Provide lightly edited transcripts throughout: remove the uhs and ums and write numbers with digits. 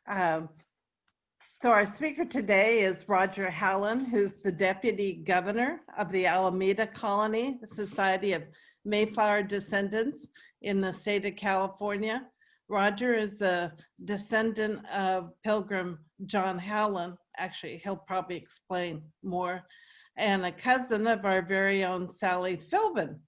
Um, so our speaker today is Roger Howland, who's the Deputy Governor of the Alameda Colony Society of Mayflower Descendants in the state of California. Roger is a descendant of Pilgrim John Howland. Actually, he'll probably explain more. And a cousin of our very own Sally Philbin.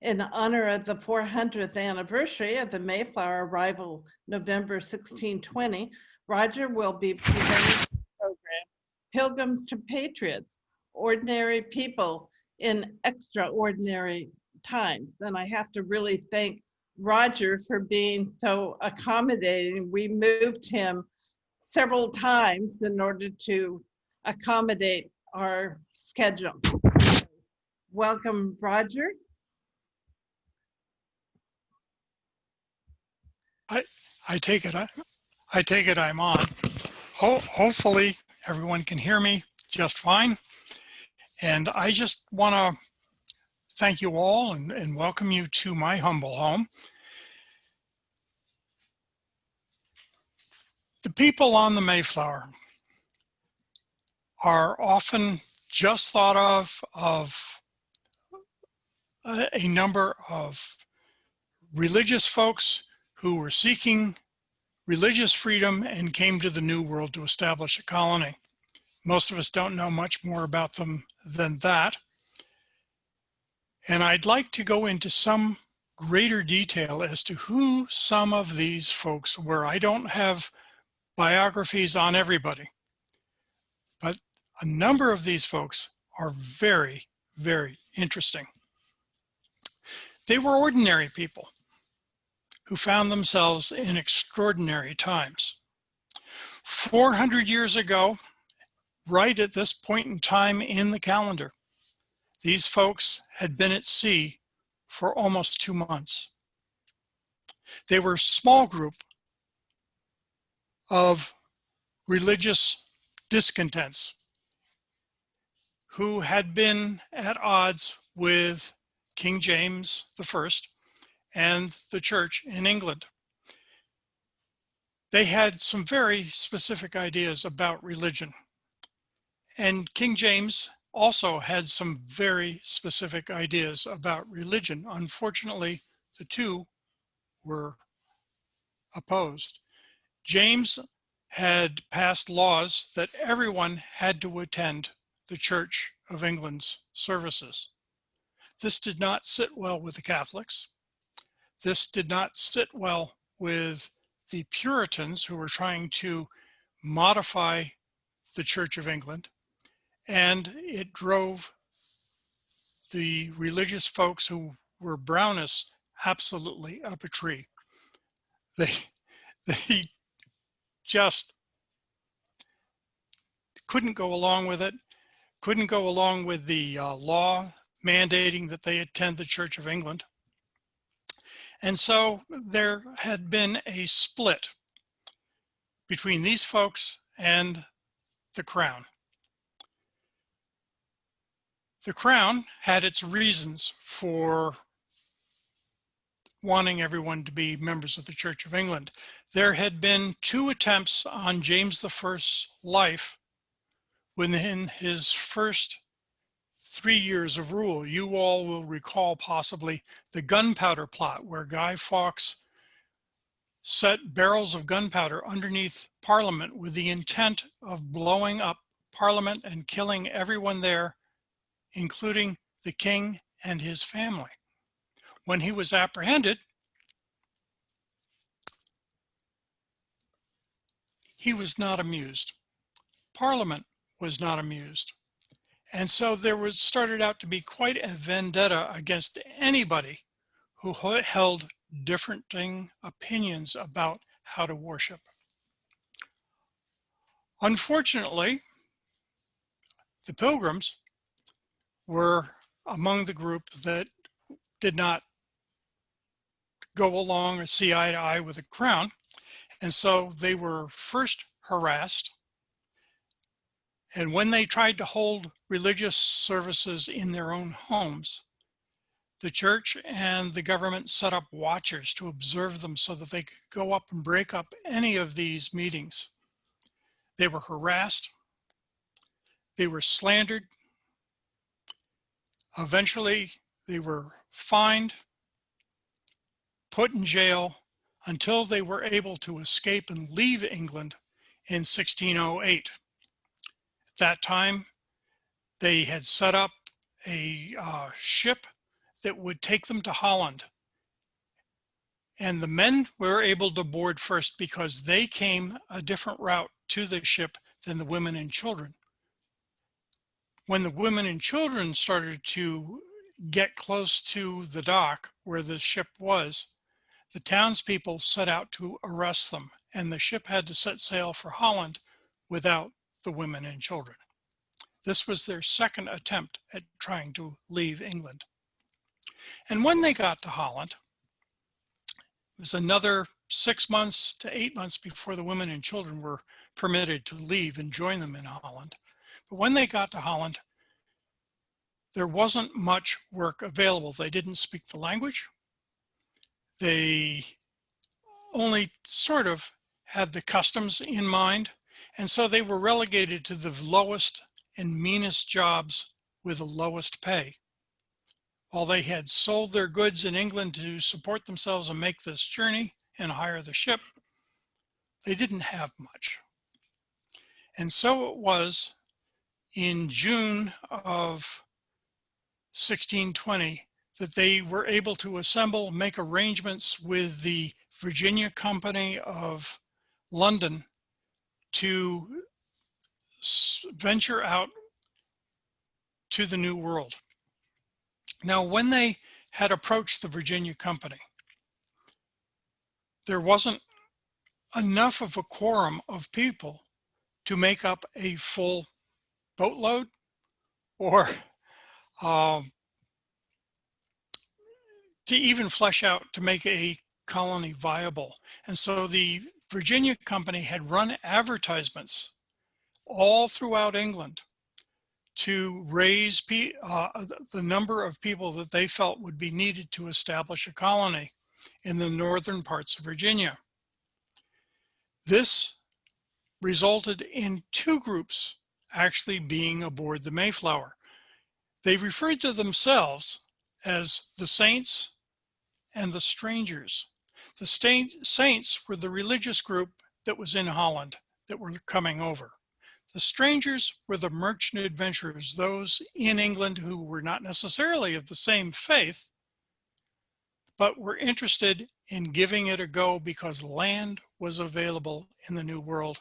In honor of the 400th anniversary of the Mayflower arrival, November 1620, Roger will be presenting the program, Pilgrims to Patriots, Ordinary People in Extraordinary Times. And I have to really thank Roger for being so accommodating. We moved him several times in order to accommodate our schedule. Welcome, Roger. I take it I'm on. Hopefully everyone can hear me just fine. And I just want to thank you all and welcome you to my humble home. The people on the Mayflower are often just thought of a number of religious folks who were seeking religious freedom and came to the New World to establish a colony. Most of us don't know much more about them than that. And I'd like to go into some greater detail as to who some of these folks were. I don't have biographies on everybody, but a number of these folks are very, very interesting. They were ordinary people who found themselves in extraordinary times. 400 years ago, right at this point in time in the calendar, these folks had been at sea for almost 2 months. They were a small group of religious discontents who had been at odds with King James I and the church in England. They had some very specific ideas about religion. And King James also had some very specific ideas about religion. Unfortunately, the two were opposed. James had passed laws that everyone had to attend the Church of England's services. This did not sit well with the Catholics. This did not sit well with the Puritans who were trying to modify the Church of England, and it drove the religious folks who were brownists absolutely up a tree. They just couldn't go along with it, couldn't go along with the law mandating that they attend the Church of England. And so there had been a split between these folks and the Crown. The Crown had its reasons for wanting everyone to be members of the Church of England. There had been 2 attempts on James I's life within his first 3 years of rule. You all will recall possibly the gunpowder plot, where Guy Fawkes set barrels of gunpowder underneath Parliament with the intent of blowing up Parliament and killing everyone there, including the king and his family. When he was apprehended, he was not amused. Parliament was not amused. And so there started out to be quite a vendetta against anybody who held differing opinions about how to worship. Unfortunately, the Pilgrims were among the group that did not go along or see eye to eye with the Crown. And so they were first harassed. And when they tried to hold religious services in their own homes, The church and the government set up watchers to observe them so that they could go up and break up any of these meetings. They were harassed. They were slandered. Eventually, they were fined, put in jail, until they were able to escape and leave England in 1608. At that time, they had set up a ship that would take them to Holland. And the men were able to board first because they came a different route to the ship than the women and children. When the women and children started to get close to the dock where the ship was, the townspeople set out to arrest them, and the ship had to set sail for Holland without the women and children. This was their second attempt at trying to leave England. And when they got to Holland, it was another 6 months to 8 months before the women and children were permitted to leave and join them in Holland. But when they got to Holland, there wasn't much work available. They didn't speak the language. They only sort of had the customs in mind. And so they were relegated to the lowest and meanest jobs with the lowest pay. While they had sold their goods in England to support themselves and make this journey and hire the ship, they didn't have much. And so it was in June of 1620 that they were able to assemble, make arrangements with the Virginia Company of London to venture out to the New World. Now, when they had approached the Virginia Company, there wasn't enough of a quorum of people to make up a full boatload or to even flesh out to make a colony viable. And so the Virginia Company had run advertisements all throughout England to raise the number of people that they felt would be needed to establish a colony in the northern parts of Virginia. This resulted in two groups actually being aboard the Mayflower. They referred to themselves as the Saints and the Strangers. The Saints were the religious group that was in Holland that were coming over. The Strangers were the merchant adventurers, those in England who were not necessarily of the same faith, but were interested in giving it a go because land was available in the New World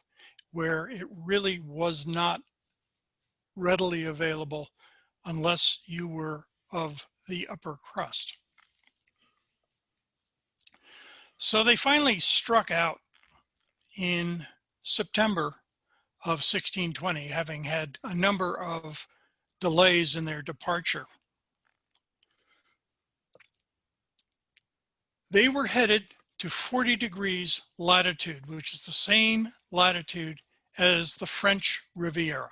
where it really was not readily available unless you were of the upper crust. So they finally struck out in September of 1620, having had a number of delays in their departure. They were headed to 40 degrees latitude, which is the same latitude as the French Riviera.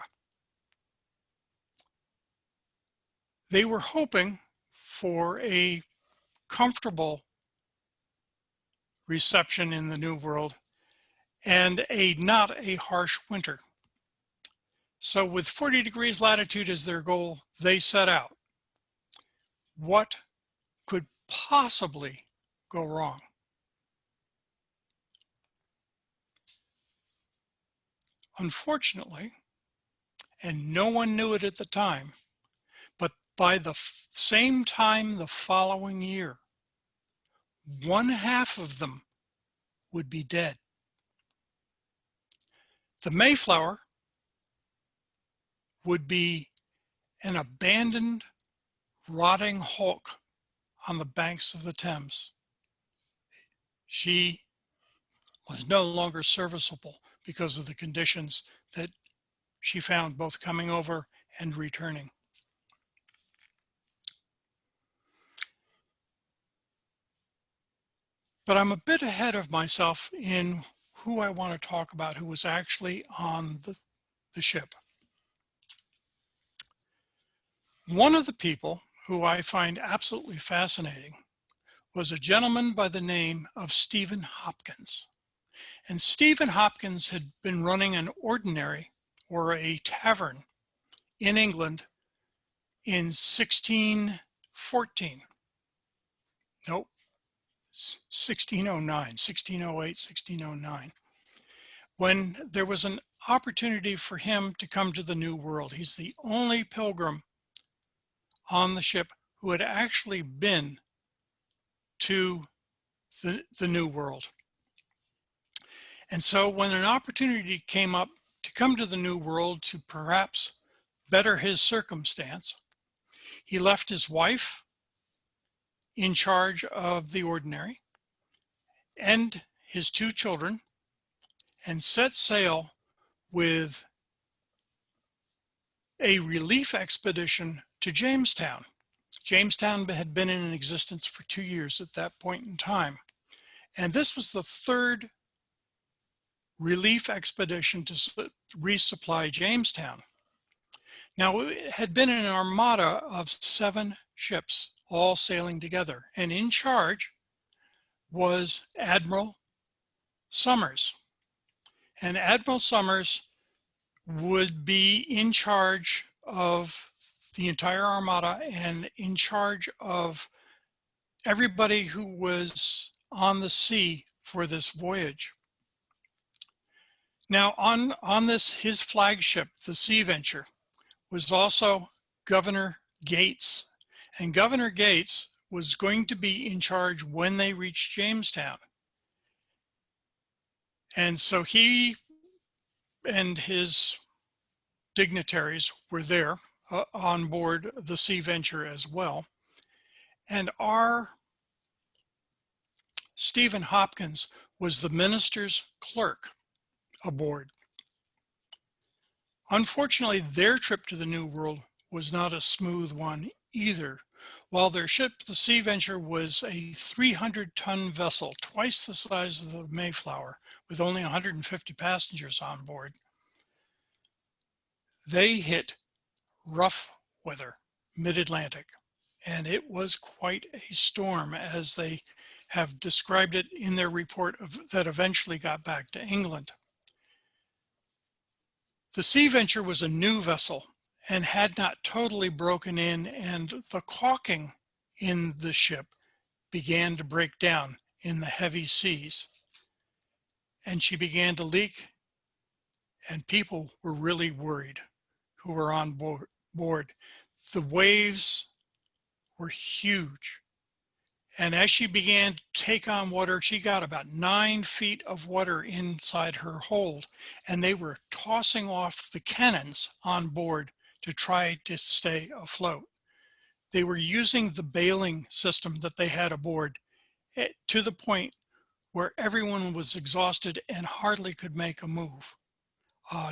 They were hoping for a comfortable reception in the New World and not a harsh winter. So with 40 degrees latitude as their goal, they set out. What could possibly go wrong? Unfortunately, and no one knew it at the time, but by the same time the following year, one half of them would be dead. The Mayflower would be an abandoned, rotting hulk on the banks of the Thames. She was no longer serviceable because of the conditions that she found both coming over and returning. But I'm a bit ahead of myself in who I want to talk about, who was actually on the ship. One of the people who I find absolutely fascinating, was a gentleman by the name of Stephen Hopkins. And Stephen Hopkins had been running an ordinary, or a tavern, in England in 1614. Nope, 1609, 1608, 1609, when there was an opportunity for him to come to the New World. He's the only pilgrim on the ship who had actually been to the New World. And so when an opportunity came up to come to the New World to perhaps better his circumstance, he left his wife in charge of the ordinary and his two children and set sail with a relief expedition to Jamestown. Jamestown had been in existence for 2 years at that point in time. And this was the third relief expedition to resupply Jamestown. Now, it had been an armada of 7 ships, all sailing together, and in charge was Admiral Somers. And Admiral Somers would be in charge of the entire armada and in charge of everybody who was on the sea for this voyage. Now, on this, his flagship, the Sea Venture, was also Governor Gates. And Governor Gates was going to be in charge when they reached Jamestown. And so he and his dignitaries were there on board the Sea Venture as well. And our Stephen Hopkins was the minister's clerk aboard. Unfortunately, their trip to the New World was not a smooth one either. While their ship, the Sea Venture, was a 300-ton vessel, twice the size of the Mayflower, with only 150 passengers on board, they hit rough weather, mid-Atlantic, and it was quite a storm, as they have described it in their report that eventually got back to England. The Sea Venture was a new vessel and had not totally broken in, and the caulking in the ship began to break down in the heavy seas. And she began to leak, and people were really worried who were on board. The waves were huge. And as she began to take on water, she got about 9 feet of water inside her hold, and they were tossing off the cannons on board to try to stay afloat. They were using the bailing system that they had aboard to the point where everyone was exhausted and hardly could make a move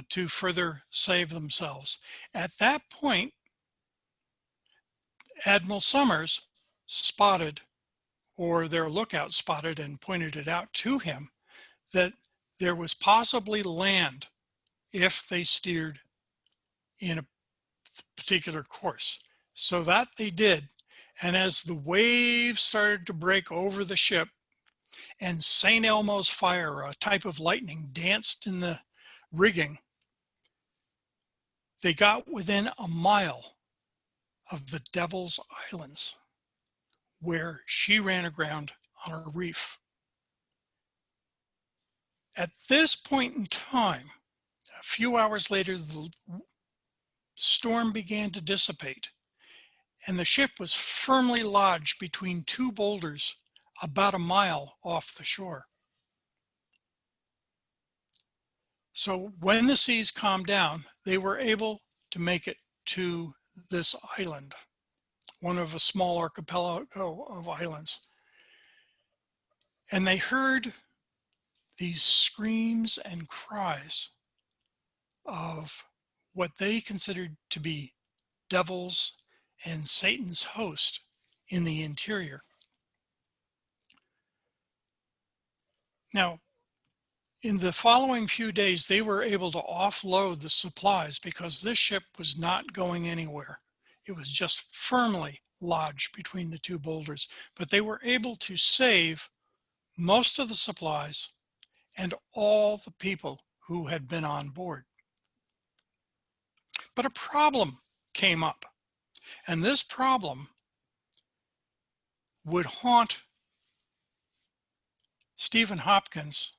to further save themselves. At that point, Admiral Somers spotted, or their lookout spotted and pointed it out to him, that there was possibly land if they steered in a particular course. So that they did. And as the waves started to break over the ship and St. Elmo's fire, a type of lightning, danced in the rigging, they got within a mile of the Devil's Islands, where she ran aground on a reef. At this point in time, a few hours later, the storm began to dissipate, and the ship was firmly lodged between 2 boulders about a mile off the shore. So when the seas calmed down, they were able to make it to this island, one of a small archipelago of islands. And they heard these screams and cries of what they considered to be devils and Satan's host in the interior. Now, in the following few days, they were able to offload the supplies because this ship was not going anywhere. It was just firmly lodge between the two boulders, but they were able to save most of the supplies and all the people who had been on board. But a problem came up, and this problem would haunt Stephen Hopkins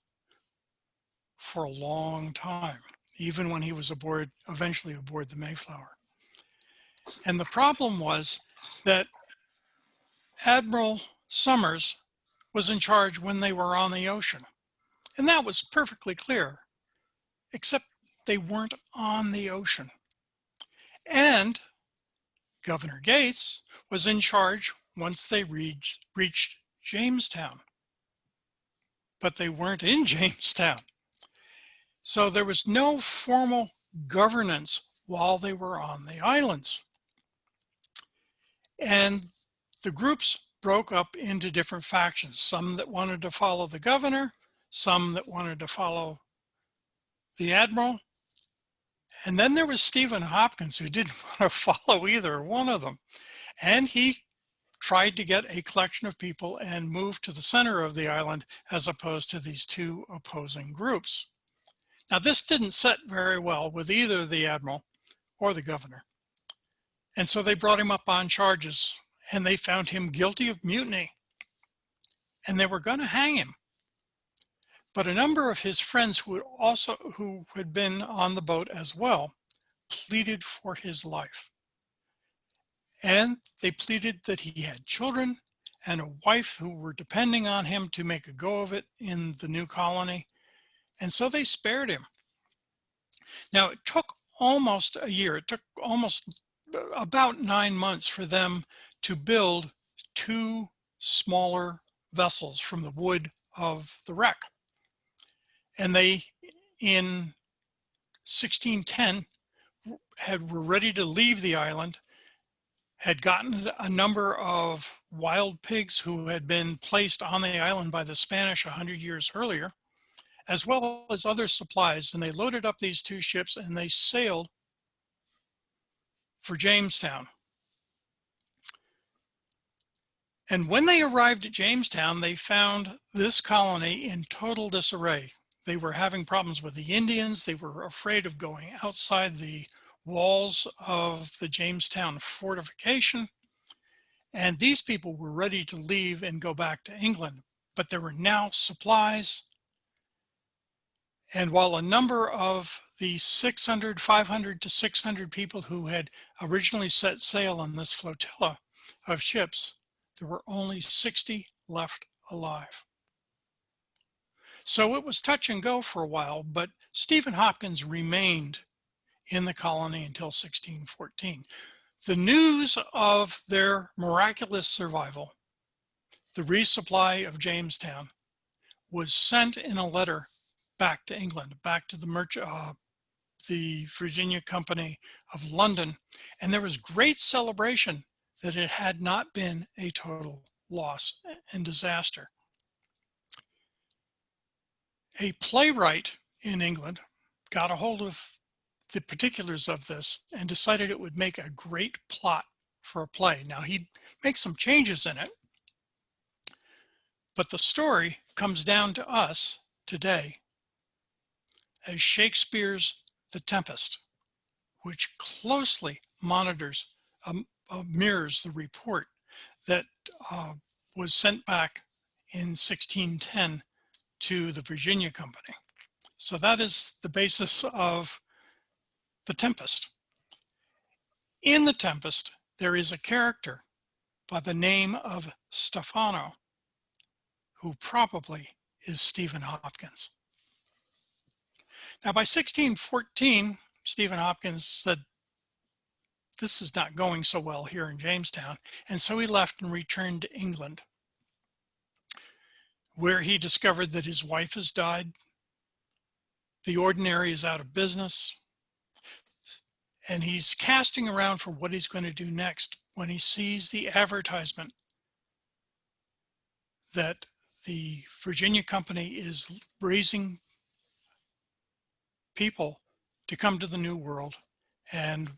for a long time, even when he was eventually aboard the Mayflower. And the problem was that Admiral Summers was in charge when they were on the ocean. And that was perfectly clear, except they weren't on the ocean. And Governor Gates was in charge once they reached Jamestown. But they weren't in Jamestown. So there was no formal governance while they were on the islands. And the groups broke up into different factions, some that wanted to follow the governor, some that wanted to follow the admiral. And then there was Stephen Hopkins, who didn't want to follow either one of them. And he tried to get a collection of people and move to the center of the island as opposed to these two opposing groups. Now, this didn't set very well with either the admiral or the governor. And so they brought him up on charges, and they found him guilty of mutiny. And they were going to hang him. But a number of his friends who had been on the boat as well pleaded for his life. And they pleaded that he had children and a wife who were depending on him to make a go of it in the new colony. And so they spared him. Now, it took almost a year. It took almost about 9 months for them to build two smaller vessels from the wood of the wreck. And they, in 1610, were ready to leave the island, had gotten a number of wild pigs who had been placed on the island by the Spanish 100 years earlier, as well as other supplies. And they loaded up these two ships and they sailed for Jamestown. And when they arrived at Jamestown, they found this colony in total disarray. They were having problems with the Indians. They were afraid of going outside the walls of the Jamestown fortification. And these people were ready to leave and go back to England. But there were now supplies. And while a number of the 500 to 600 people who had originally set sail on this flotilla of ships, there were only 60 left alive. So it was touch and go for a while, but Stephen Hopkins remained in the colony until 1614. The news of their miraculous survival, the resupply of Jamestown, was sent in a letter back to England, back to the Virginia Company of London, and there was great celebration that it had not been a total loss and disaster. A playwright in England got a hold of the particulars of this and decided it would make a great plot for a play. Now, he'd make some changes in it, but the story comes down to us today as Shakespeare's The Tempest, which closely mirrors the report that was sent back in 1610 to the Virginia Company. So that is the basis of The Tempest. In The Tempest, there is a character by the name of Stephano, who probably is Stephen Hopkins. Now, by 1614, Stephen Hopkins said, this is not going so well here in Jamestown, and so he left and returned to England, where he discovered that his wife has died, the ordinary is out of business, and he's casting around for what he's going to do next when he sees the advertisement that the Virginia Company is raising people to come to the New World, and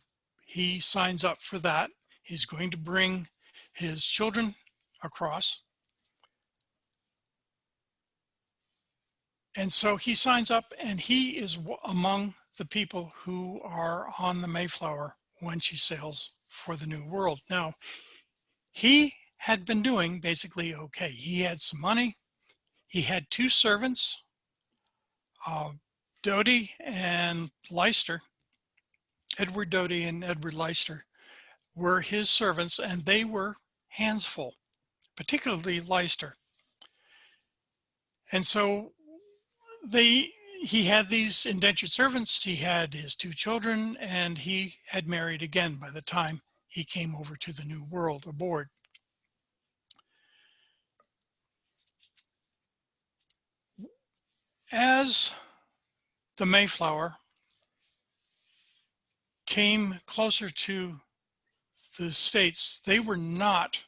he signs up for that. He's going to bring his children across. And so he signs up, and he is among the people who are on the Mayflower when she sails for the New World. Now, he had been doing basically okay. He had some money. He had two servants, uh, Doty and Leicester. Edward Doty and Edward Leicester were his servants, and they were hands full, particularly Leicester. And so he had these indentured servants, he had his two children, and he had married again by the time he came over to the New World aboard. As the Mayflower came closer to the States, they were not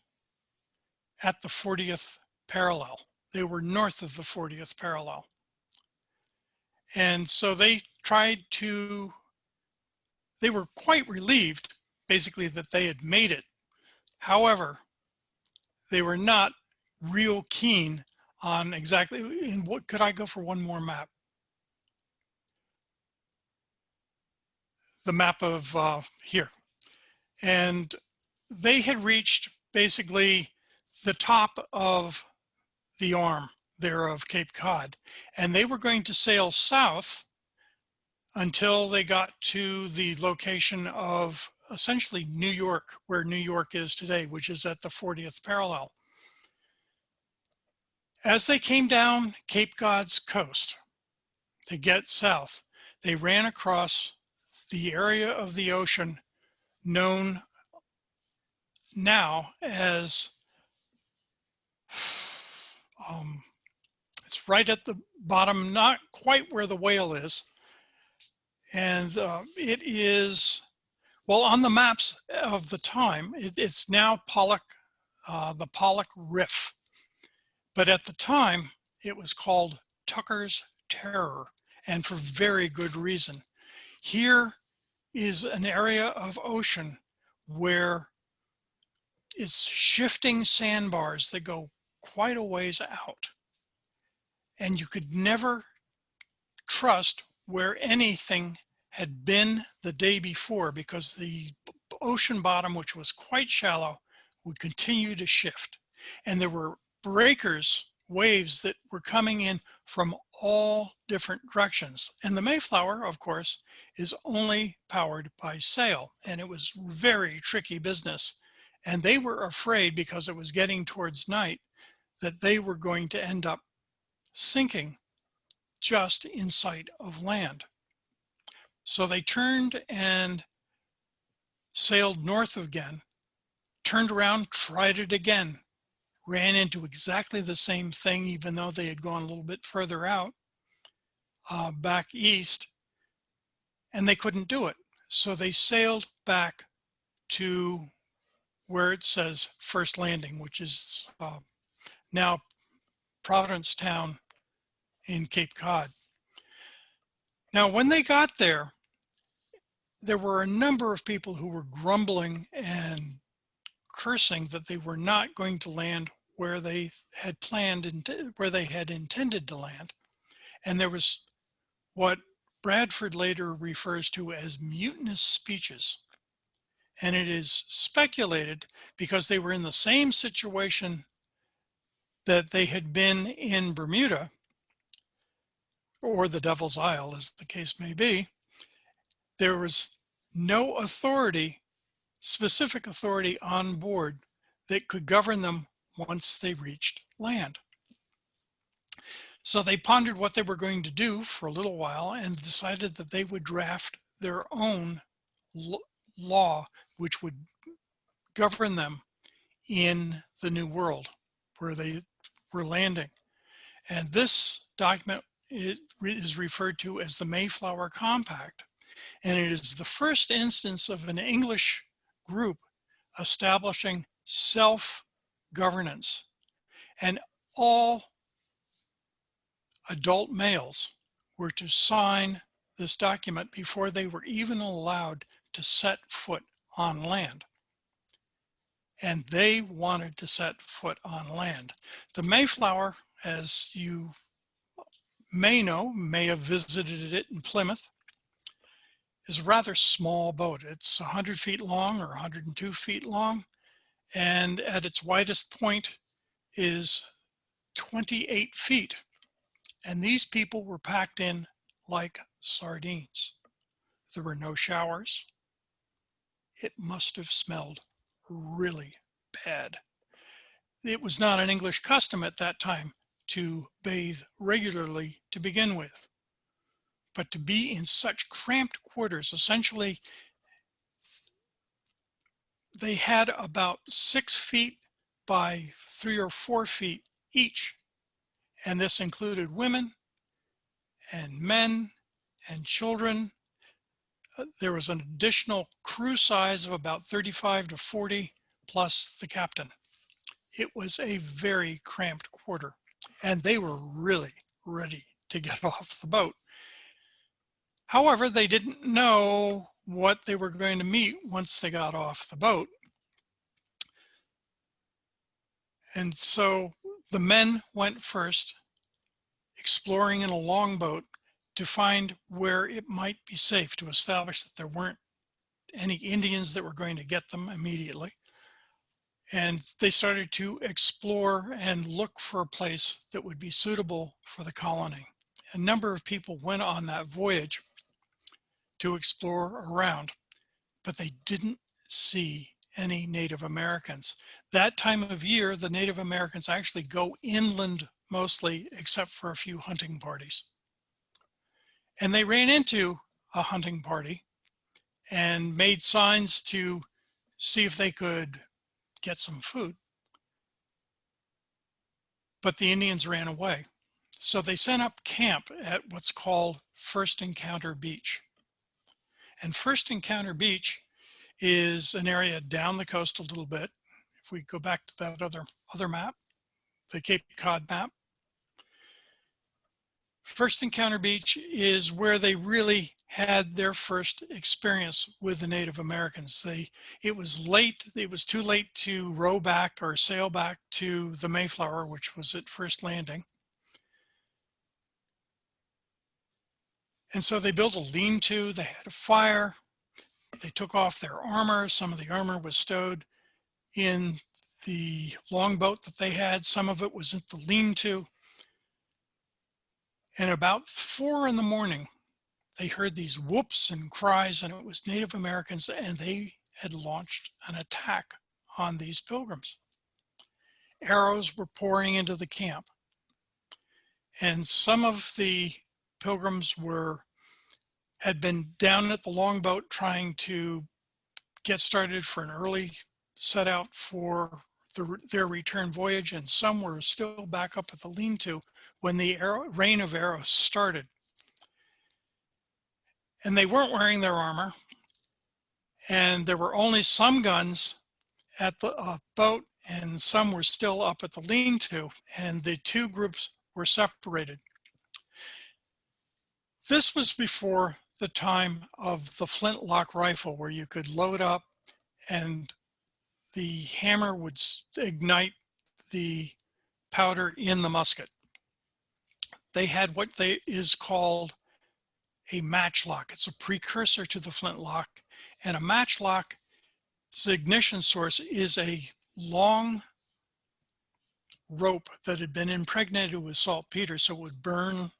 at the 40th parallel. They were north of the 40th parallel. And so they were quite relieved, basically, that they had made it. However, they were not real keen on exactly, in what, could I go for one more map? The map of here. And they had reached basically the top of the arm there of Cape Cod, and they were going to sail south until they got to the location of essentially New York, where New York is today, which is at the 40th parallel. As they came down Cape Cod's coast to get south, they ran across the area of the ocean known now as, it's right at the bottom, not quite where the whale is. And it is, well, on the maps of the time, it's now Pollock, the Pollock Riff. But at the time, it was called Tucker's Terror, and for very good reason. Here is an area of ocean where it's shifting sandbars that go quite a ways out. And you could never trust where anything had been the day before, because the ocean bottom, which was quite shallow, would continue to shift. And there were breakers, waves that were coming in from all different directions. And the Mayflower, of course, is only powered by sail. And it was very tricky business. And they were afraid, because it was getting towards night, that they were going to end up sinking just in sight of land. So they turned and sailed north again, turned around, tried it again, ran into exactly the same thing, even though they had gone a little bit further out, back east, and they couldn't do it. So they sailed back to where it says First Landing, which is now Providence Town in Cape Cod. Now, when they got there, there were a number of people who were grumbling and cursing that they were not going to land where they had planned, where they had intended to land. And there was what Bradford later refers to as mutinous speeches. And it is speculated, because they were in the same situation that they had been in Bermuda, or the Devil's Isle, as the case may be. There was no authority, specific authority on board that could govern them once they reached land. So they pondered what they were going to do for a little while, and decided that they would draft their own law, which would govern them in the New World where they were landing. And this document is referred to as the Mayflower Compact. And it is the first instance of an English group establishing self-governance. And all adult males were to sign this document before they were even allowed to set foot on land. and they wanted to set foot on land. The Mayflower, as you may know, may have visited it in Plymouth, is a rather small boat. It's 100 feet long or 102 feet long, and at its widest point is 28 feet. And these people were packed in like sardines. There were no showers. It must have smelled really bad. It was not an English custom at that time to bathe regularly to begin with, but to be in such cramped quarters, essentially they had about 6 feet by 3 or 4 feet each. And this included women and men and children. There was an additional crew size of about 35 to 40 plus the captain. It was a very cramped quarter, and they were really ready to get off the boat. However, they didn't know what they were going to meet once they got off the boat. And so the men went first, exploring in a longboat to find where it might be safe, to establish that there weren't any Indians that were going to get them immediately. And they started to explore and look for a place that would be suitable for the colony. A number of people went on that voyage to explore around, but they didn't see any Native Americans. That time of year, the Native Americans actually go inland mostly, except for a few hunting parties. And they ran into a hunting party and made signs to see if they could get some food. But the Indians ran away. So they set up camp at what's called First Encounter Beach. And First Encounter Beach is an area down the coast a little bit. If we go back to that other map, the Cape Cod map, First Encounter Beach is where they really had their first experience with the Native Americans. It was late, it was too late to row back or sail back to the Mayflower, which was at first landing. And so they built a lean-to, they had a fire, they took off their armor. Some of the armor was stowed in the longboat that they had. Some of it was at the lean-to. And about 4 in the morning, they heard these whoops and cries, and it was Native Americans, and they had launched an attack on these Pilgrims. Arrows were pouring into the camp. And some of the Pilgrims had been down at the longboat trying to get started for an early set out for their return voyage, and some were still back up at the lean-to when the rain of arrows started. And they weren't wearing their armor, and there were only some guns at the boat, and some were still up at the lean-to, and the two groups were separated. This was before the time of the flintlock rifle, where you could load up and the hammer would ignite the powder in the musket. They had what is called a matchlock. It's a precursor to the flintlock, and a matchlock's ignition source is a long rope that had been impregnated with saltpeter, so it would burn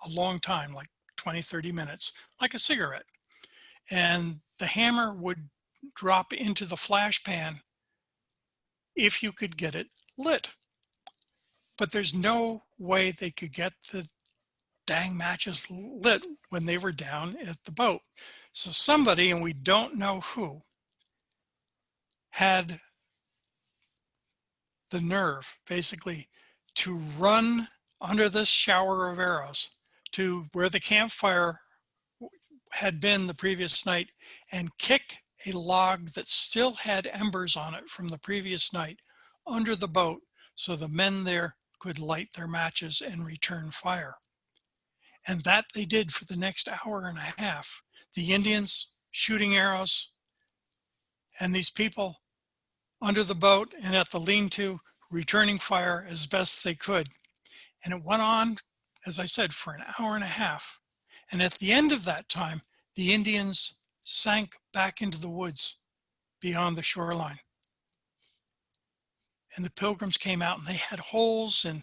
a long time, like 20, 30 minutes, like a cigarette. And the hammer would drop into the flash pan if you could get it lit. But there's no way they could get the dang matches lit when they were down at the boat. So somebody, and we don't know who, had the nerve basically to run under this shower of arrows to where the campfire had been the previous night and kick a log that still had embers on it from the previous night under the boat so the men there could light their matches and return fire. And that they did for the next hour and a half. The Indians shooting arrows, and these people under the boat and at the lean-to, returning fire as best they could. And it went on, as I said, for an hour and a half. And at the end of that time, the Indians sank back into the woods beyond the shoreline. And the Pilgrims came out and they had holes in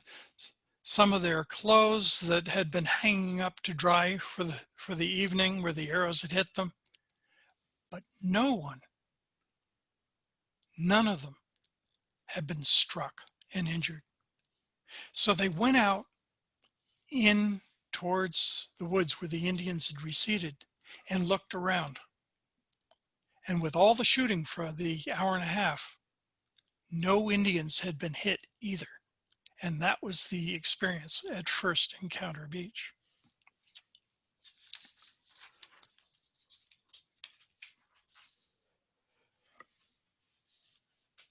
some of their clothes that had been hanging up to dry for the evening where the arrows had hit them. But no one, none of them had been struck and injured. So they went out in towards the woods where the Indians had receded and looked around. And with all the shooting for the hour and a half, no Indians had been hit either. And that was the experience at First Encounter Beach.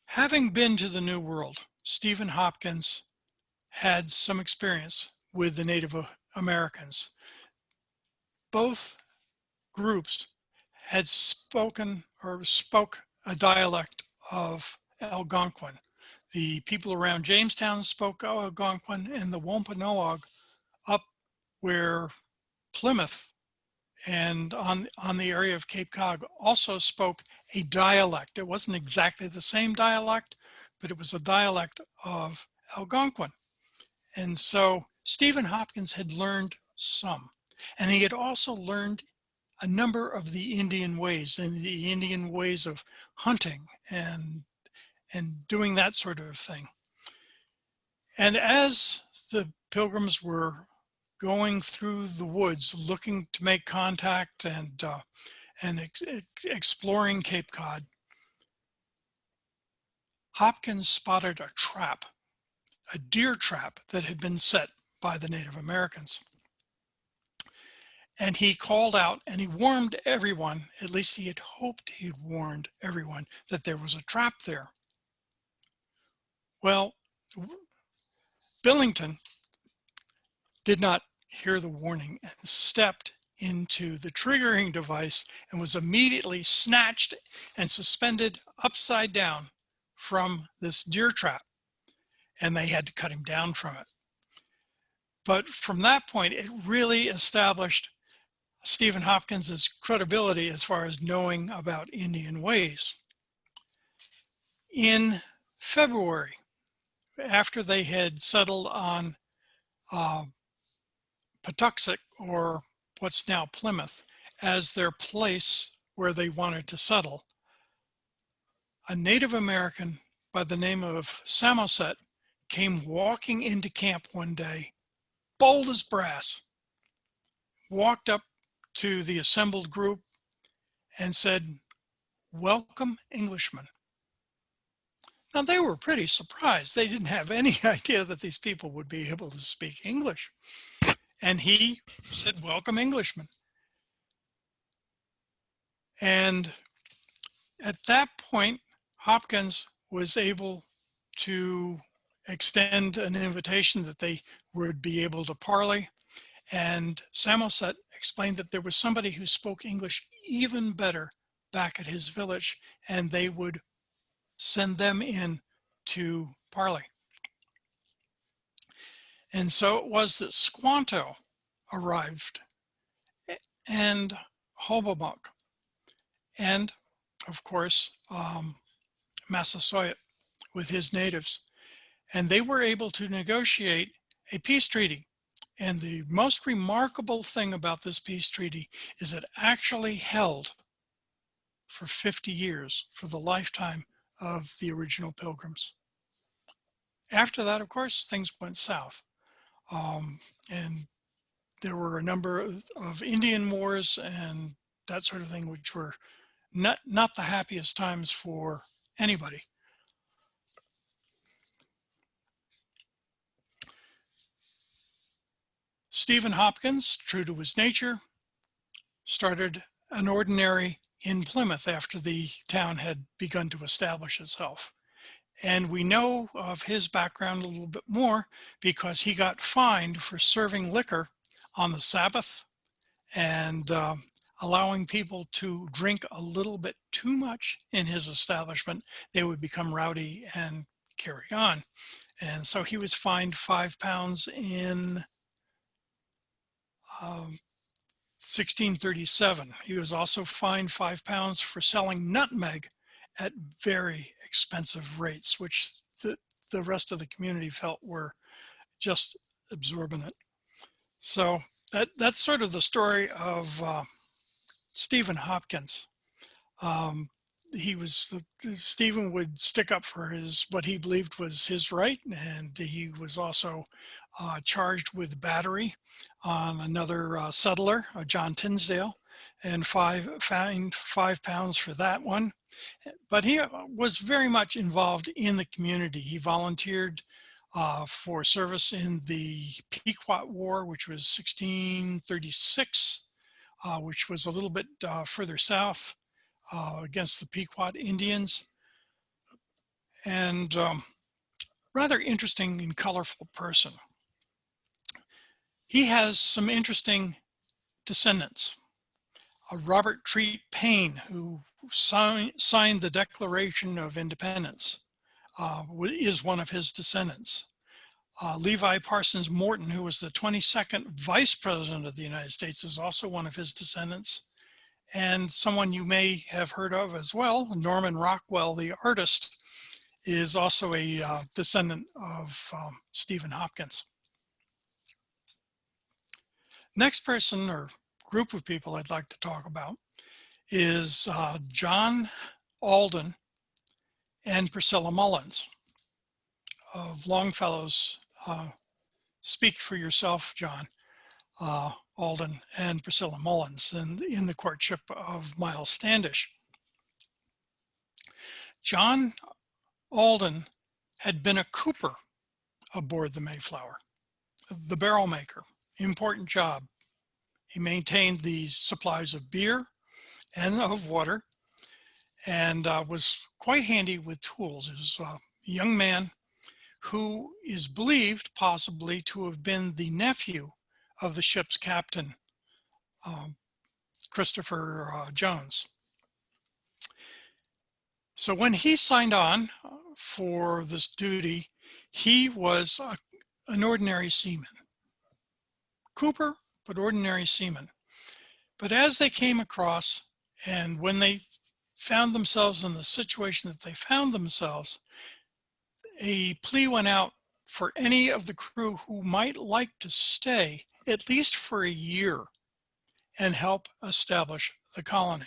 Having been to the New World, Stephen Hopkins had some experience with the Native Americans. Both groups had spoken or spoke a dialect of Algonquin. The people around Jamestown spoke Algonquin, and the Wampanoag up where Plymouth and on the area of Cape Cod also spoke a dialect. It wasn't exactly the same dialect, but it was a dialect of Algonquin. And so Stephen Hopkins had learned some, and he had also learned a number of the Indian ways and the Indian ways of hunting and doing that sort of thing. And as the Pilgrims were going through the woods looking to make contact and exploring Cape Cod, Hopkins spotted a trap, a deer trap that had been set by the Native Americans. And he called out and he warned everyone, at least he had hoped he'd warned everyone, that there was a trap there. Well, Billington did not hear the warning and stepped into the triggering device and was immediately snatched and suspended upside down from this deer trap. And they had to cut him down from it. But from that point, it really established Stephen Hopkins' credibility as far as knowing about Indian ways. In February, after they had settled on Patuxent, or what's now Plymouth, as their place where they wanted to settle, a Native American by the name of Samoset came walking into camp one day, bold as brass, walked up to the assembled group and said, "Welcome, Englishmen." Now they were pretty surprised. They didn't have any idea that these people would be able to speak English. And he said, "Welcome, Englishmen." And at that point, Hopkins was able to extend an invitation that they would be able to parley. And Samoset explained that there was somebody who spoke English even better back at his village, and they would send them in to parley. And so it was that Squanto arrived, and Hobomok, and of course Massasoit with his natives, and they were able to negotiate a peace treaty. And the most remarkable thing about this peace treaty is it actually held for 50 years, for the lifetime of the original Pilgrims. After that, of course, things went south. And there were a number of Indian wars and that sort of thing, which were not the happiest times for anybody. Stephen Hopkins, true to his nature, started an ordinary in Plymouth after the town had begun to establish itself. And we know of his background a little bit more because he got fined for serving liquor on the Sabbath and allowing people to drink a little bit too much in his establishment, they would become rowdy and carry on. And so he was fined £5 in 1637. He was also fined £5 for selling nutmeg at very expensive rates, which the rest of the community felt were just exorbitant. So that's sort of the story of Stephen Hopkins. Stephen would stick up for what he believed was his right, and he was also charged with battery on another settler, John Tinsdale, and fined £5 for that one. But he was very much involved in the community. He volunteered for service in the Pequot War, which was 1636, which was a little bit further south against the Pequot Indians. And rather interesting and colorful person. He has some interesting descendants. Robert Treat Paine, who signed the Declaration of Independence, is one of his descendants. Levi Parsons Morton, who was the 22nd Vice President of the United States, is also one of his descendants. And someone you may have heard of as well, Norman Rockwell, the artist, is also a descendant of Stephen Hopkins. Next person or group of people I'd like to talk about is John Alden and Priscilla Mullins of Longfellow's Speak for Yourself, John Alden and Priscilla Mullins in the courtship of Miles Standish. John Alden had been a cooper aboard the Mayflower, the barrel maker, important job. He maintained the supplies of beer and of water, and was quite handy with tools. He was a young man who is believed possibly to have been the nephew of the ship's captain, Christopher Jones. So when he signed on for this duty, he was an ordinary seaman. Cooper, but ordinary seaman. But as they came across, and when they found themselves in the situation that they found themselves, a plea went out for any of the crew who might like to stay at least for a year and help establish the colony.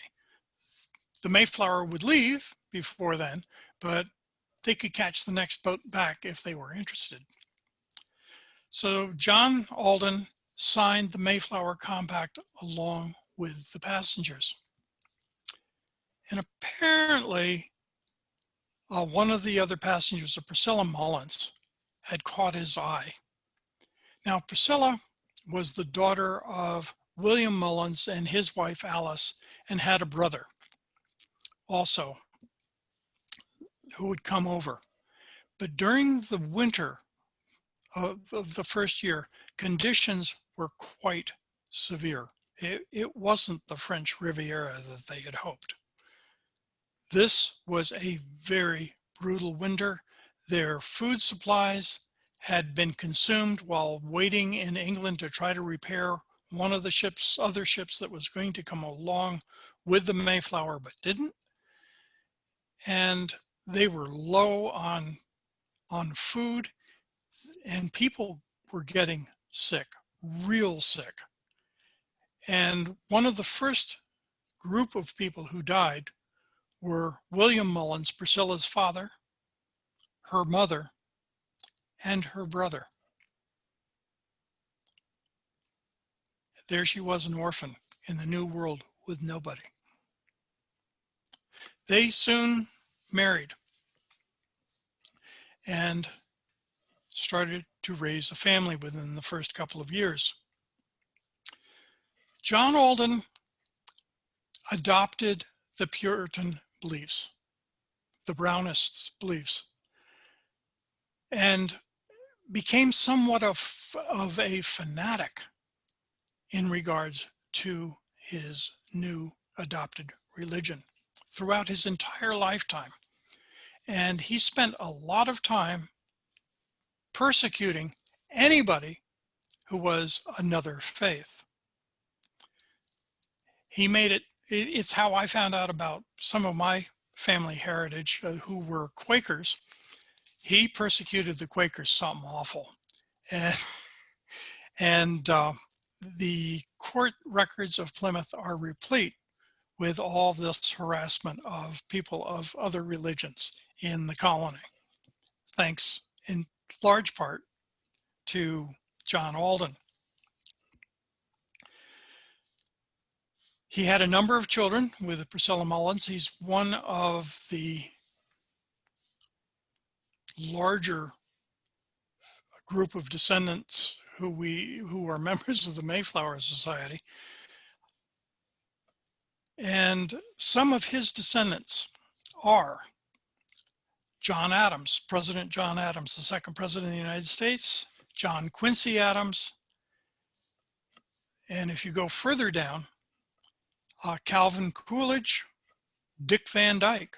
The Mayflower would leave before then, but they could catch the next boat back if they were interested. So John Alden signed the Mayflower Compact along with the passengers. And apparently, one of the other passengers, Priscilla Mullins, had caught his eye. Now, Priscilla was the daughter of William Mullins and his wife Alice, and had a brother also who would come over. But during the winter of the first year, conditions were quite severe. It wasn't the French Riviera that they had hoped. This was a very brutal winter. Their food supplies had been consumed while waiting in England to try to repair one of the other ships that was going to come along with the Mayflower but didn't. And they were low on food, and people were getting sick, real sick. And one of the first group of people who died were William Mullins, Priscilla's father, her mother, and her brother. There she was, an orphan in the New World with nobody. They soon married and started to raise a family within the first couple of years. John Alden adopted the Puritan beliefs, the Brownists' beliefs, and became somewhat of a fanatic in regards to his new adopted religion throughout his entire lifetime. And he spent a lot of time persecuting anybody who was another faith. He made it's how I found out about some of my family heritage who were Quakers. He persecuted the Quakers something awful. And, and the court records of Plymouth are replete with all this harassment of people of other religions in the colony, thanks in large part to John Alden. He had a number of children with Priscilla Mullins. He's one of the larger group of descendants who are members of the Mayflower Society. And some of his descendants are John Adams, President John Adams, the second president of the United States, John Quincy Adams, and if you go further down, Calvin Coolidge, Dick Van Dyke.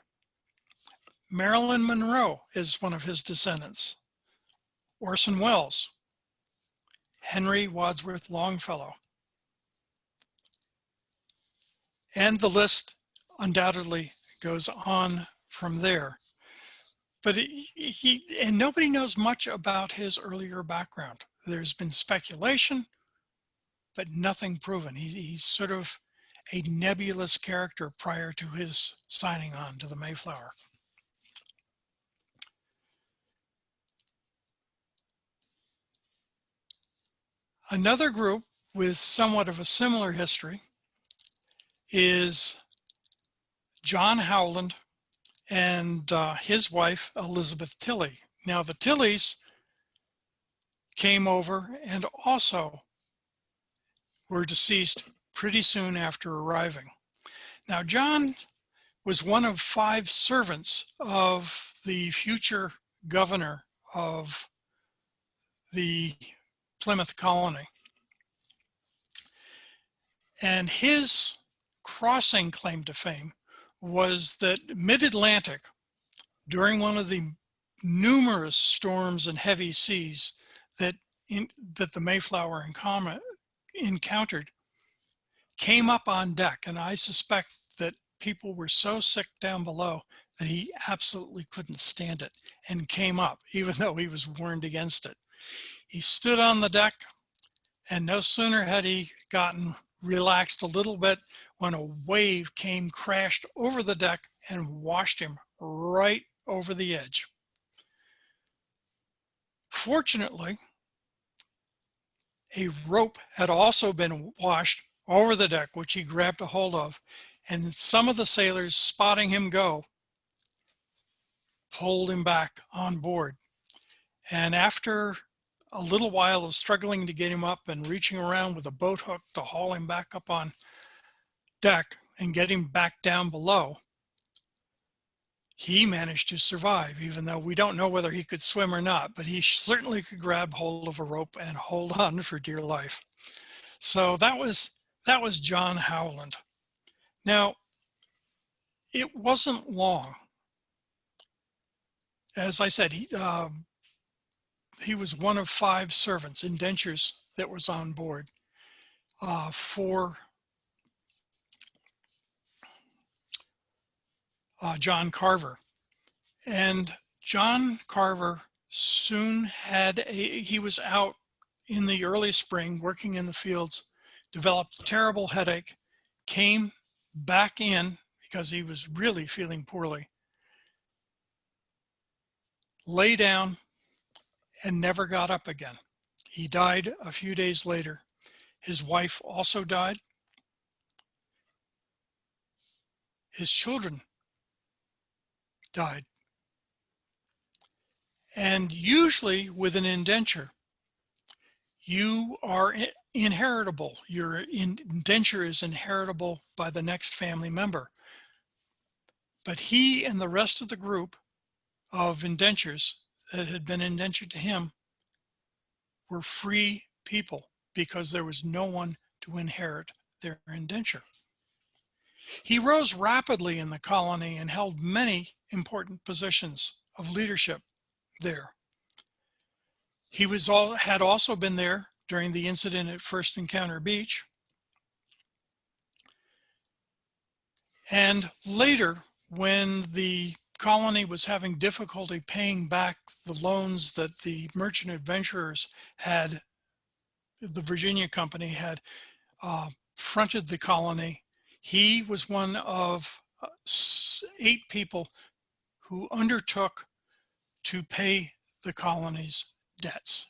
Marilyn Monroe is one of his descendants. Orson Welles, Henry Wadsworth Longfellow. And the list undoubtedly goes on from there. But and nobody knows much about his earlier background. There's been speculation, but nothing proven. He's sort of a nebulous character prior to his signing on to the Mayflower. Another group with somewhat of a similar history is John Howland and his wife, Elizabeth Tilley. Now, the Tilleys came over and also were deceased pretty soon after arriving. Now, John was one of 5 servants of the future governor of the Plymouth colony. And his crossing claim to fame was that mid-Atlantic, during one of the numerous storms and heavy seas that the Mayflower encountered, came up on deck. And I suspect that people were so sick down below that he absolutely couldn't stand it and came up, even though he was warned against it. He stood on the deck, and no sooner had he gotten relaxed a little bit when a wave crashed over the deck and washed him right over the edge. Fortunately, a rope had also been washed over the deck, which he grabbed a hold of, and some of the sailors, spotting him go, pulled him back on board. And after a little while of struggling to get him up and reaching around with a boat hook to haul him back up on deck and get him back down below, he managed to survive, even though we don't know whether he could swim or not, but he certainly could grab hold of a rope and hold on for dear life. So that was John Howland. Now, it wasn't long. As I said, he was one of 5 servants, indentures, that was on board for John Carver. And John Carver soon he was out in the early spring working in the fields, developed a terrible headache, came back in because he was really feeling poorly, lay down, and never got up again. He died a few days later. His wife also died. His children died. And usually with an indenture, you are inheritable. Your indenture is inheritable by the next family member. But he and the rest of the group of indentures that had been indentured to him were free people because there was no one to inherit their indenture. He rose rapidly in the colony and held many important positions of leadership there. He had also been there during the incident at First Encounter Beach. And later, when the colony was having difficulty paying back the loans that the merchant adventurers had, the Virginia Company had fronted the colony, he was one of 8 people who undertook to pay the colony's debts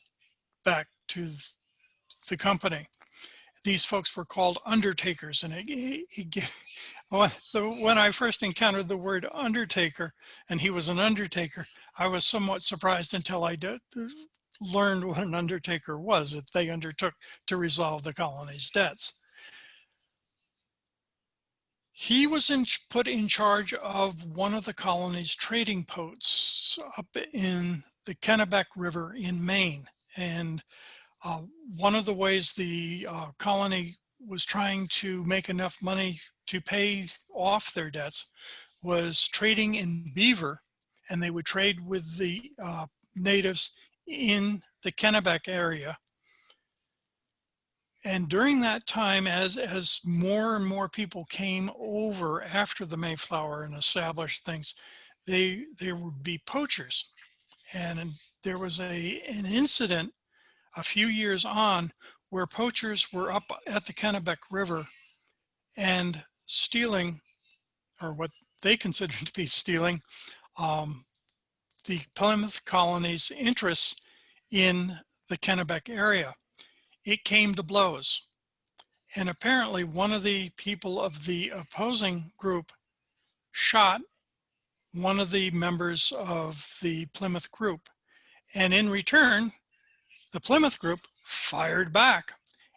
back to the company. These folks were called undertakers, and when I first encountered the word undertaker, and he was an undertaker, I was somewhat surprised until I learned what an undertaker was, that they undertook to resolve the colony's debts. He was put in charge of one of the colony's trading posts up in the Kennebec River in Maine. And one of the ways the colony was trying to make enough money to pay off their debts was trading in beaver, and they would trade with the natives in the Kennebec area. And during that time, as more and more people came over after the Mayflower and established things, there would be poachers. And there was an incident a few years on where poachers were up at the Kennebec River and stealing, or what they considered to be stealing, the Plymouth colony's interests in the Kennebec area. It came to blows. And apparently one of the people of the opposing group shot one of the members of the Plymouth group. And in return, the Plymouth group fired back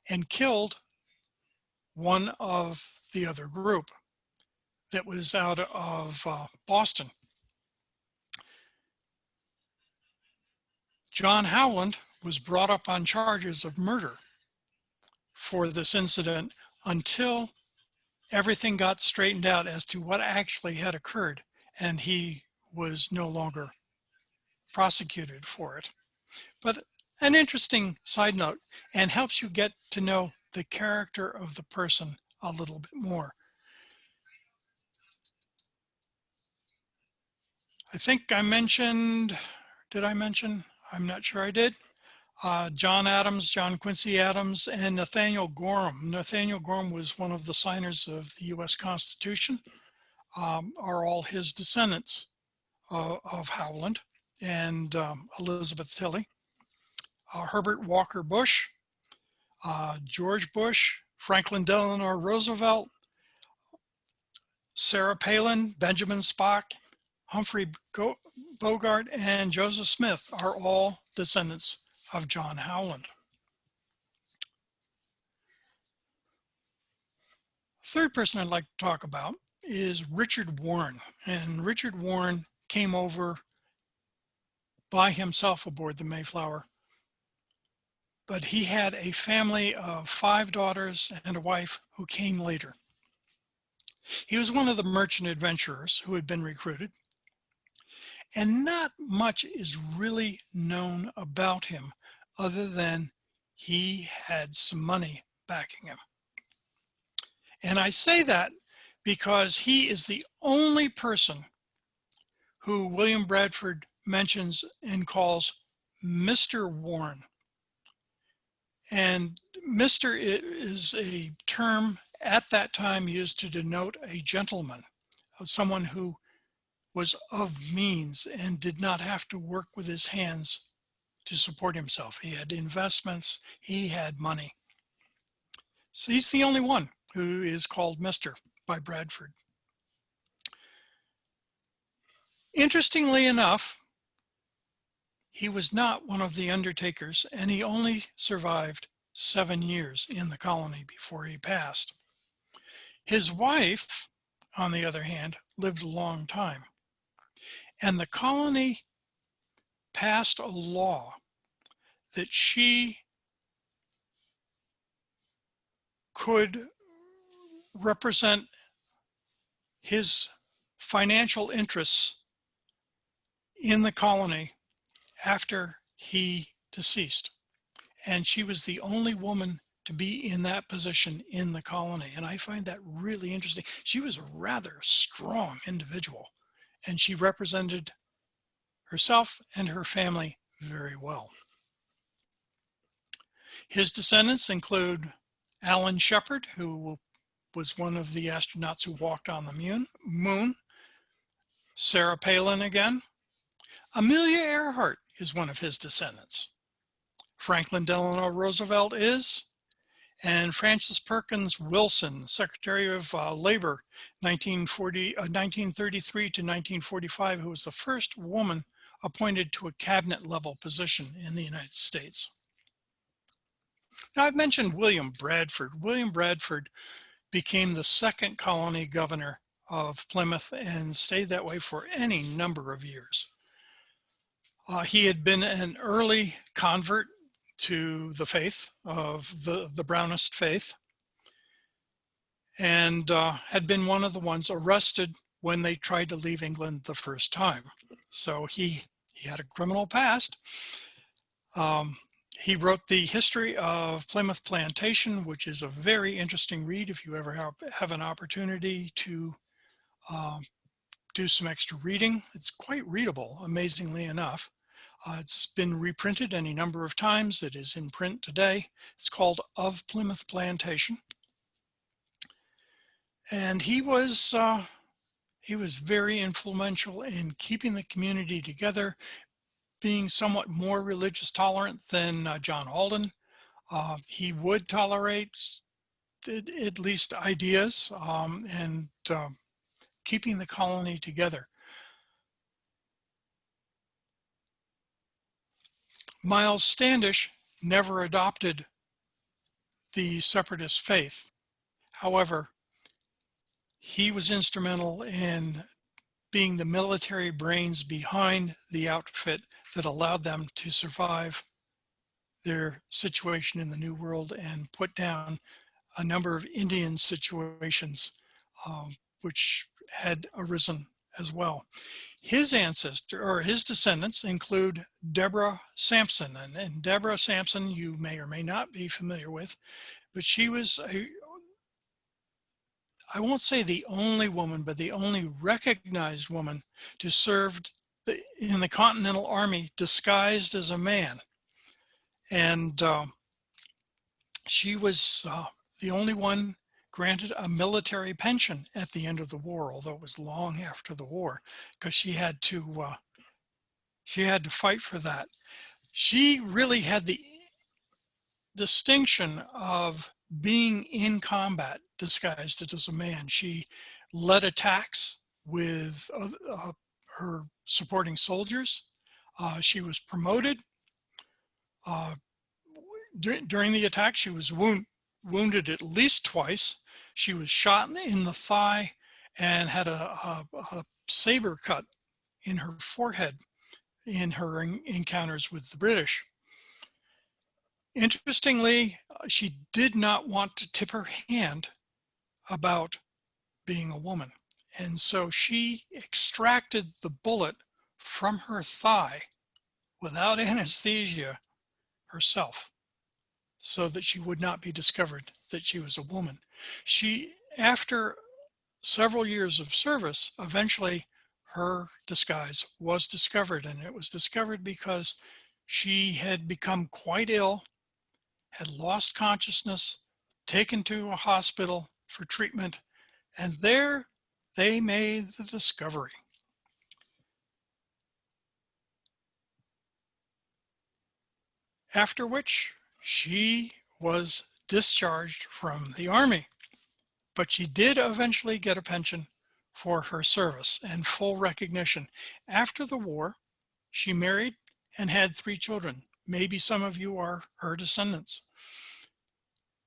and killed one of the other group that was out of Boston. John Howland was brought up on charges of murder for this incident until everything got straightened out as to what actually had occurred, and he was no longer prosecuted for it. But an interesting side note, and helps you get to know the character of the person a little bit more. I think I mentioned, did I mention? I'm not sure I did. John Quincy Adams, and Nathaniel Gorham. Nathaniel Gorham was one of the signers of the U.S. Constitution, are all his descendants of Howland and Elizabeth Tilley. Herbert Walker Bush, George Bush, Franklin Delano Roosevelt, Sarah Palin, Benjamin Spock, Humphrey Bogart, and Joseph Smith are all descendants of John Howland. Third person I'd like to talk about is Richard Warren. And Richard Warren came over by himself aboard the Mayflower, but he had a family of 5 daughters and a wife who came later. He was one of the merchant adventurers who had been recruited, and not much is really known about him other than he had some money backing him. And I say that because he is the only person who William Bradford mentions and calls Mr. Warren. And Mr. is a term at that time used to denote a gentleman, someone who was of means and did not have to work with his hands to support himself. He had investments, he had money. So he's the only one who is called Mr. by Bradford. Interestingly enough, he was not one of the undertakers, and he only survived 7 years in the colony before he passed. His wife, on the other hand, lived a long time. And the colony passed a law that she could represent his financial interests in the colony after he deceased. And she was the only woman to be in that position in the colony. And I find that really interesting. She was a rather strong individual, and she represented herself and her family very well. His descendants include Alan Shepard, who was one of the astronauts who walked on the moon. Sarah Palin again. Amelia Earhart is one of his descendants. Franklin Delano Roosevelt is, and Frances Perkins Wilson, Secretary of Labor, 1933 to 1945, who was the first woman appointed to a cabinet level position in the United States. Now, I've mentioned William Bradford. William Bradford became the second colony governor of Plymouth and stayed that way for any number of years. He had been an early convert to the faith of the Brownist faith, and had been one of the ones arrested when they tried to leave England the first time. So he had a criminal past. He wrote the history of Plymouth Plantation, which is a very interesting read if you ever have an opportunity to do some extra reading. It's quite readable, amazingly enough. It's been reprinted any number of times. It is in print today. It's called Of Plymouth Plantation. And he was very influential in keeping the community together, being somewhat more religious tolerant than John Howland. He would tolerate at least ideas and keeping the colony together. Miles Standish never adopted the separatist faith. However, he was instrumental in being the military brains behind the outfit that allowed them to survive their situation in the New World and put down a number of Indian situations which had arisen as well. His ancestor or his descendants include Deborah Sampson, and Deborah Sampson you may or may not be familiar with, but she was I won't say the only woman, but the only recognized woman to serve in the Continental Army disguised as a man. And she was the only one granted a military pension at the end of the war, although it was long after the war, because she had to fight for that. She really had the distinction of being in combat disguised as a man. She led attacks with her supporting soldiers. She was promoted. During the attack, she was wounded at least twice. She was shot in the thigh and had a saber cut in her forehead in her encounters with the British. Interestingly, she did not want to tip her hand about being a woman. And so she extracted the bullet from her thigh without anesthesia herself, so that she would not be discovered that she was a woman. She, after several years of service, eventually her disguise was discovered, and it was discovered because she had become quite ill, had lost consciousness, taken to a hospital for treatment, and there they made the discovery. After which she was discharged from the Army, but she did eventually get a pension for her service and full recognition. After the war, she married and had 3 children. Maybe some of you are her descendants,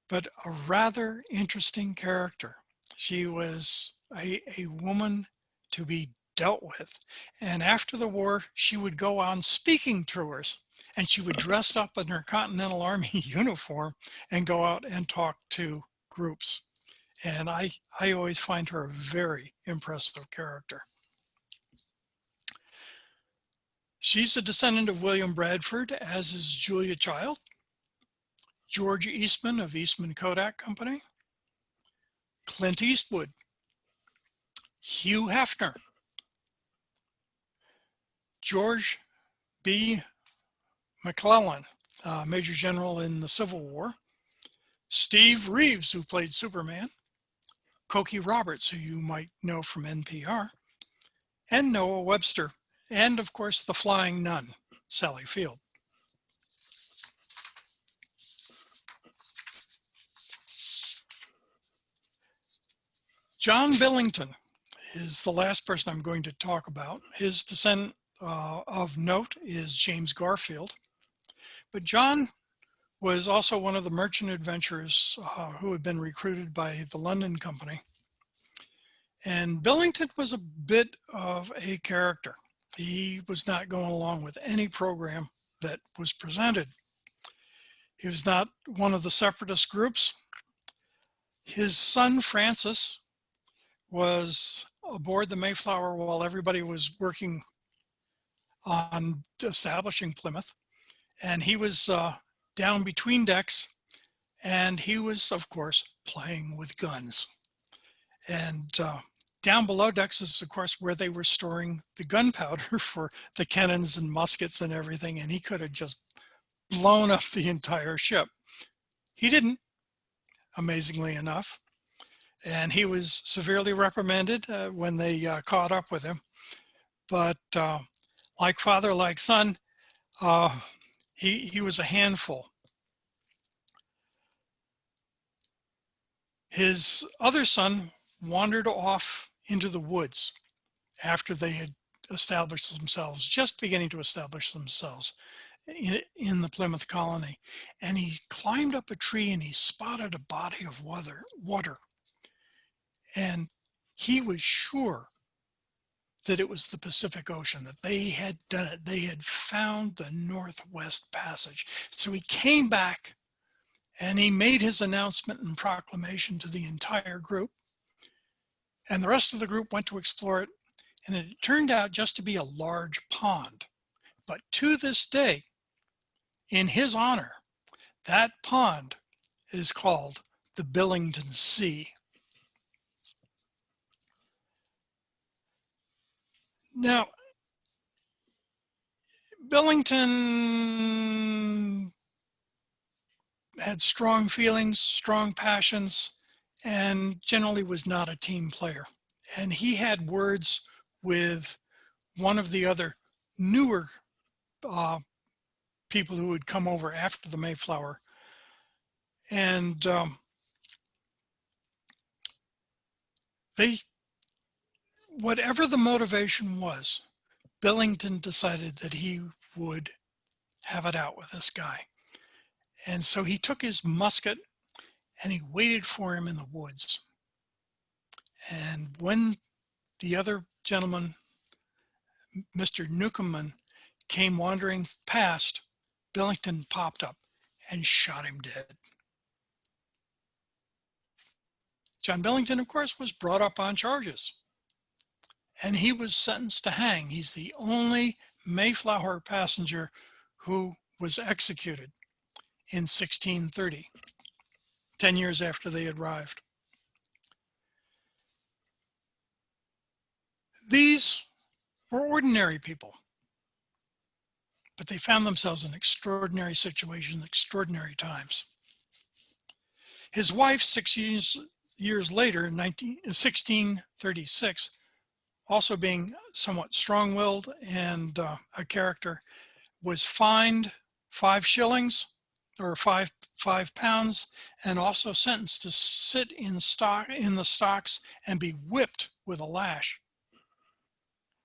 but a rather interesting character. She was a woman to be dealt with. And after the war, she would go on speaking tours, and she would dress up in her Continental Army uniform and go out and talk to groups. And I always find her a very impressive character. She's a descendant of William Bradford, as is Julia Child, George Eastman of Eastman Kodak Company, Clint Eastwood, Hugh Hefner, George B. McClellan, Major General in the Civil War, Steve Reeves, who played Superman, Cokie Roberts, who you might know from NPR, and Noah Webster, and of course the Flying Nun, Sally Field. John Billington is the last person I'm going to talk about. His descendant of note is James Garfield. But John was also one of the merchant adventurers who had been recruited by the London Company. And Billington was a bit of a character. He was not going along with any program that was presented. He was not one of the separatist groups. His son, Francis, was aboard the Mayflower while everybody was working on establishing Plymouth. And he was down between decks, and he was, of course, playing with guns. And down below decks is, of course, where they were storing the gunpowder for the cannons and muskets and everything, and he could have just blown up the entire ship. He didn't, amazingly enough, and he was severely reprimanded when they caught up with him. But like father, like son, he was a handful. His other son wandered off into the woods after they had established themselves, just beginning to establish themselves in the Plymouth colony. And he climbed up a tree and he spotted a body of water. And he was sure that it was the Pacific Ocean, that they had done it. They had found the Northwest Passage. So he came back and he made his announcement and proclamation to the entire group. And the rest of the group went to explore it. And it turned out just to be a large pond. But to this day, in his honor, that pond is called the Billington Sea. Now, Billington had strong feelings, strong passions, and generally was not a team player. And he had words with one of the other newer people who had come over after the Mayflower. And whatever the motivation was, Billington decided that he would have it out with this guy. And so he took his musket and he waited for him in the woods. And when the other gentleman, Mr. Newcomen, came wandering past, Billington popped up and shot him dead. John Billington, of course, was brought up on charges. And he was sentenced to hang. He's the only Mayflower passenger who was executed in 1630, 10 years after they had arrived. These were ordinary people, but they found themselves in extraordinary situations, extraordinary times. His wife, 6 years later, in 1636, also being somewhat strong-willed and a character, was fined 5 shillings or five pounds, and also sentenced to sit in the stocks and be whipped with a lash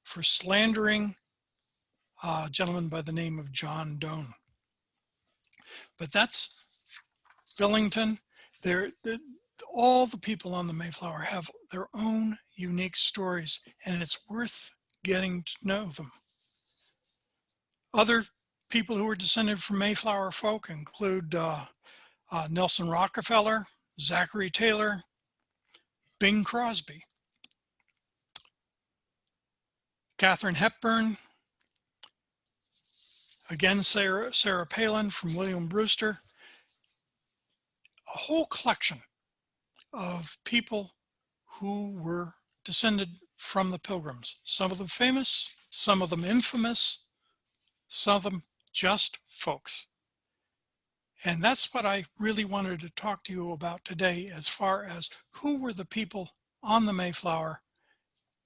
for slandering a gentleman by the name of John Doane. But that's Billington. All the people on the Mayflower have their own unique stories, and it's worth getting to know them. Other people who were descended from Mayflower folk include Nelson Rockefeller, Zachary Taylor, Bing Crosby, Katharine Hepburn, again Sarah Palin from William Brewster, a whole collection of people who were descended from the Pilgrims. Some of them famous, some of them infamous, some of them just folks. And that's what I really wanted to talk to you about today, as far as who were the people on the Mayflower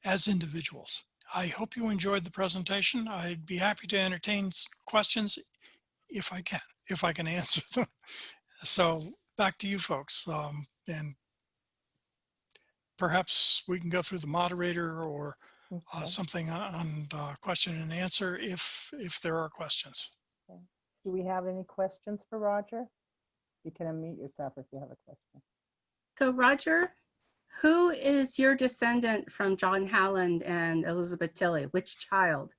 as individuals. I hope you enjoyed the presentation. I'd be happy to entertain questions if I can answer them. So back to you folks. And perhaps we can go through the moderator or Okay. something on question and answer if there are questions. Okay. Do we have any questions for Roger? You can unmute yourself if you have a question. So Roger, who is your descendant from John Howland and Elizabeth Tilley? Which child?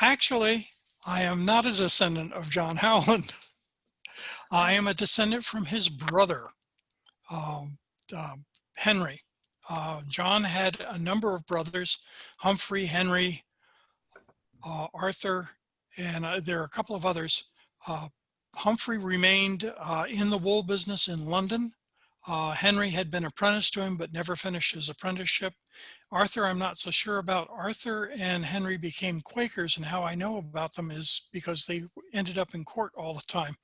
Actually, I am not a descendant of John Howland. I am a descendant from his brother, Henry. John had a number of brothers, Humphrey, Henry, Arthur, and there are a couple of others. Humphrey remained in the wool business in London. Henry had been apprenticed to him but never finished his apprenticeship. Arthur, I'm not so sure about. Arthur and Henry became Quakers, and how I know about them is because they ended up in court all the time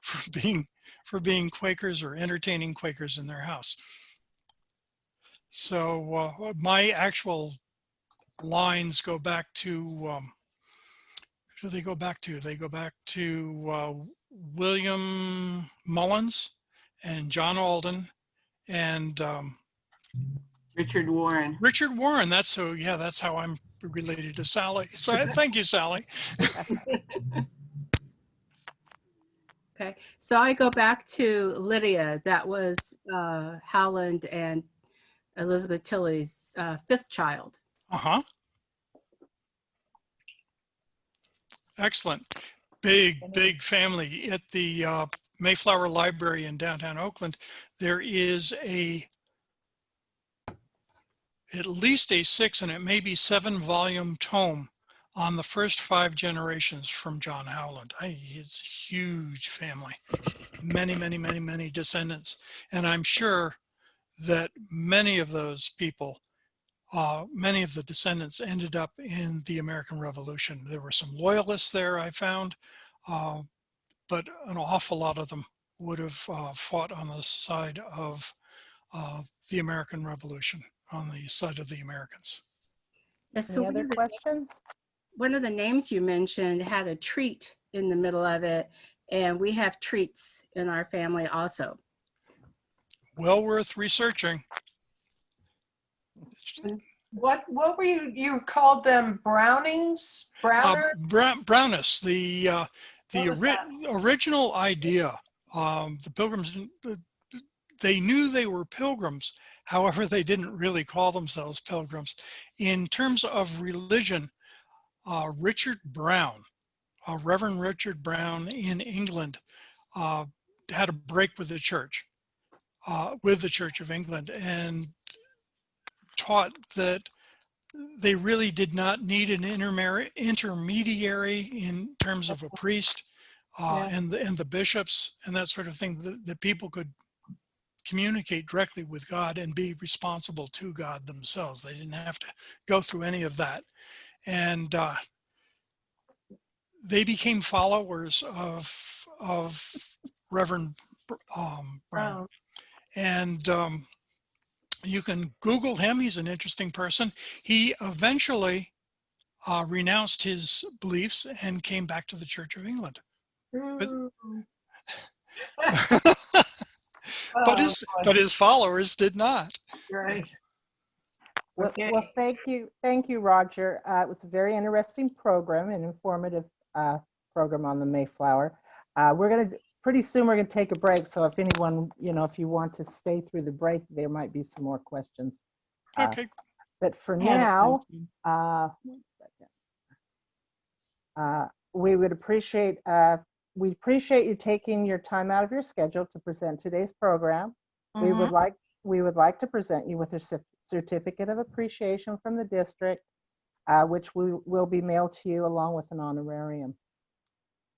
for being Quakers or entertaining Quakers in their house. So my actual lines go back to, who do they go back to? They go back to William Mullins and John Alden and Richard Warren. Richard Warren. That's who, yeah, that's how I'm related to Sally. So thank you, Sally. Okay, so I go back to Lydia. That was Howland and Elizabeth Tilley's fifth child. Uh-huh. Excellent. Big family. At the Mayflower Library in downtown Oakland, there is at least a 6 and it may be 7-volume tome on the first 5 generations from John Howland. It's a huge family, many descendants. And I'm sure that many of those people, many of the descendants ended up in the American Revolution. There were some loyalists there, I found, but an awful lot of them would have fought on the side of the American Revolution, on the side of the Americans. Yeah, so Any other questions? one of the names you mentioned had a treat in the middle of it, and we have treats in our family also. Well worth researching. What were you called them? Brownings? Browner? Brownus, the What was that? original idea, the Pilgrims, they knew they were pilgrims. However, they didn't really call themselves pilgrims. In terms of religion, Richard Brown, Reverend Richard Brown in England, had a break with the Church of England, and taught that they really did not need an intermediary in terms of a priest and the bishops and that sort of thing, that people could communicate directly with God and be responsible to God themselves. They didn't have to go through any of that. And they became followers of Reverend Brown. And you can Google him. He's an interesting person. He eventually renounced his beliefs and came back to the Church of England. But his followers did not. Right. Well, Okay. well, thank you, Roger. It was a very interesting program, an informative program on the Mayflower. Pretty soon we're gonna take a break. So if anyone, if you want to stay through the break, there might be some more questions. Okay. But for now, we appreciate you taking your time out of your schedule to present today's program. We would like we would like to present you with a certificate of appreciation from the district, which will be mailed to you along with an honorarium.